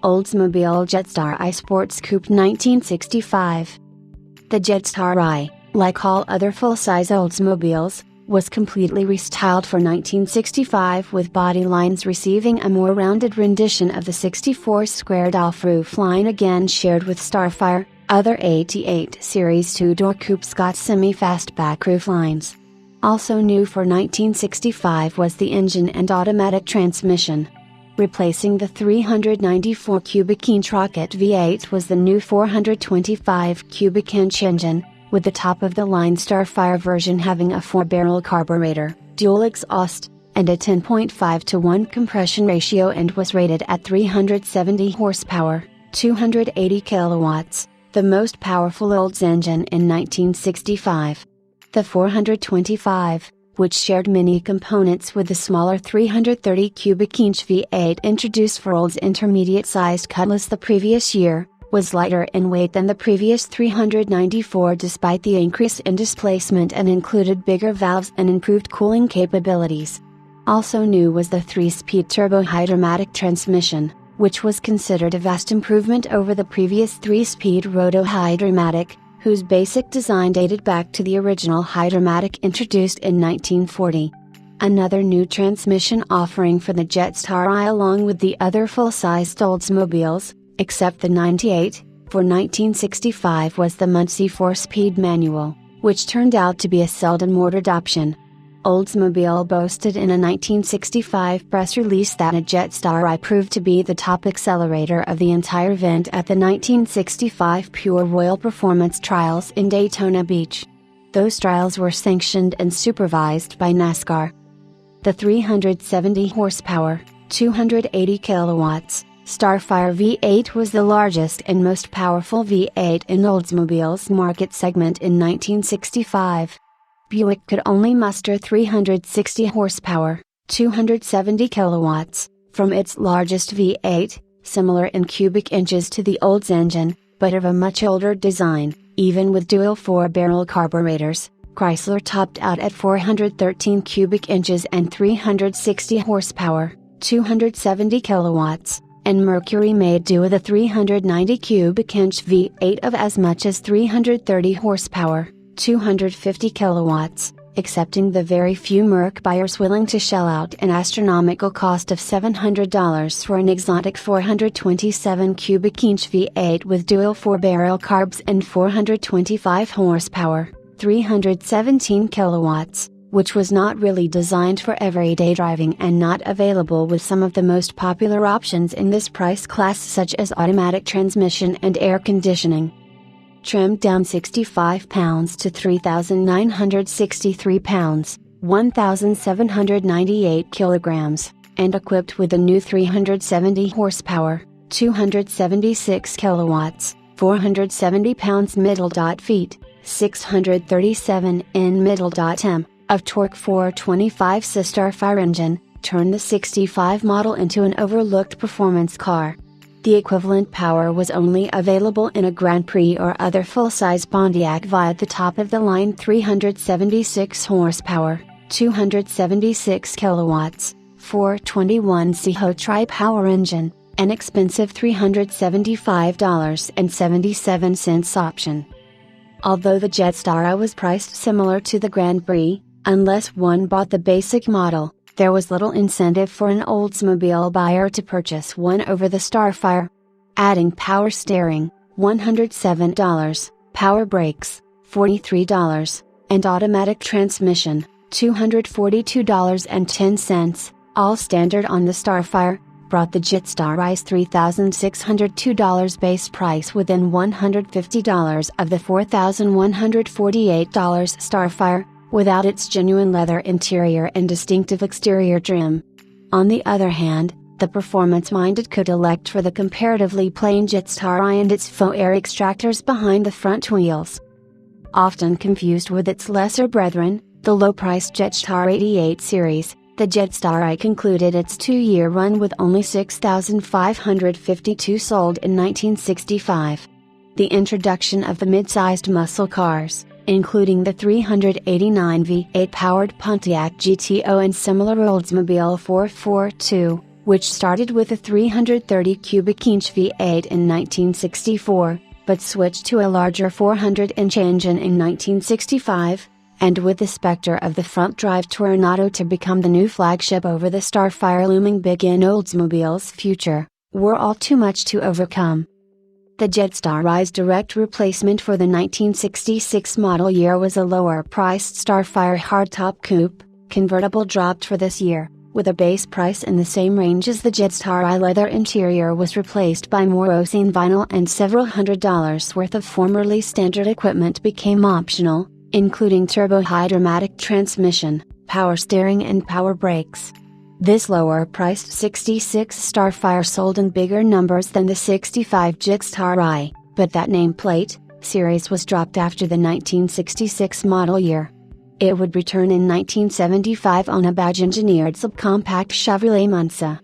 Oldsmobile Jetstar I Sports Coupe 1965. The Jetstar I, like all other full-size Oldsmobiles, was completely restyled for 1965 with body lines receiving a more rounded rendition of the 64 squared off roofline again shared with Starfire. Other 88 Series two-door coupes got semi-fastback rooflines. Also new for 1965 was the engine and automatic transmission. Replacing the 394 cubic inch rocket V8 was the new 425 cubic inch engine, with the top-of-the-line Starfire version having a 4-barrel carburetor, dual exhaust, and a 10.5:1 compression ratio, and was rated at 370 horsepower, 280 kilowatts, the most powerful Olds engine in 1965. The 425, which shared many components with the smaller 330 cubic inch V8 introduced for Olds intermediate-sized Cutlass the previous year, was lighter in weight than the previous 394 despite the increase in displacement, and included bigger valves and improved cooling capabilities. Also new was the 3-speed turbo-hydramatic transmission, which was considered a vast improvement over the previous 3-speed roto-hydramatic, whose basic design dated back to the original Hydramatic introduced in 1940. Another new transmission offering for the Jetstar I along with the other full-sized Oldsmobiles, except the 98, for 1965 was the Muncie 4-speed manual, which turned out to be a seldom-ordered option. Oldsmobile boasted in a 1965 press release that a Jetstar I proved to be the top accelerator of the entire event at the 1965 Pure Royal Performance Trials in Daytona Beach. Those trials were sanctioned and supervised by NASCAR. The 370 horsepower, 280 kilowatts, Starfire V8 was the largest and most powerful V8 in Oldsmobile's market segment in 1965. Buick could only muster 360 horsepower, 270 kilowatts, from its largest V8, similar in cubic inches to the Olds engine, but of a much older design. Even with dual 4-barrel carburetors, Chrysler topped out at 413 cubic inches and 360 horsepower, 270 kilowatts, and Mercury made do with a 390 cubic inch V8 of as much as 330 horsepower, 250 kilowatts, excepting the very few Merc buyers willing to shell out an astronomical cost of $700 for an exotic 427 cubic inch V8 with dual 4-barrel carbs and 425 horsepower, 317 kilowatts, which was not really designed for everyday driving and not available with some of the most popular options in this price class such as automatic transmission and air conditioning. Trimmed down 65 pounds to 3,963 pounds, 1,798 kilograms, and equipped with a new 370 horsepower, 276 kilowatts, 470 pounds middle.feet, 637 in middle.m, of torque 425 Starfire engine, turned the 65 model into an overlooked performance car. The equivalent power was only available in a Grand Prix or other full-size Pontiac via the top-of-the-line 376 horsepower, 276 kilowatts, 421 tri-power engine, an expensive $375.77 option. Although the Jetstar I was priced similar to the Grand Prix, unless one bought the basic model, there was little incentive for an Oldsmobile buyer to purchase one over the Starfire. Adding power steering, $107, power brakes, $43, and automatic transmission, $242.10, all standard on the Starfire, brought the Jetstar I's $3,602 base price within $150 of the $4,148 Starfire, without its genuine leather interior and distinctive exterior trim. On the other hand, the performance-minded could elect for the comparatively plain Jetstar I and its faux air extractors behind the front wheels. Often confused with its lesser brethren, the low-priced Jetstar 88 series, the Jetstar I concluded its 2-year run with only 6,552 sold in 1965. The introduction of the mid-sized muscle cars, including the 389 V8-powered Pontiac GTO and similar Oldsmobile 442, which started with a 330 cubic inch V8 in 1964, but switched to a larger 400-inch engine in 1965, and with the specter of the front-drive Toronado to become the new flagship over the Starfire looming big in Oldsmobile's future, were all too much to overcome. The Jetstar Ri's direct replacement for the 1966 model year was a lower-priced Starfire hardtop coupe, convertible dropped for this year, with a base price in the same range as the Jetstar Ri. Leather interior was replaced by Moroccan vinyl and several $100s worth of formerly standard equipment became optional, including turbo-hydramatic transmission, power steering and power brakes. This lower-priced 66 Starfire sold in bigger numbers than the 65 Jetstar Ri, but that nameplate series was dropped after the 1966 model year. It would return in 1975 on a badge-engineered subcompact Chevrolet Monza.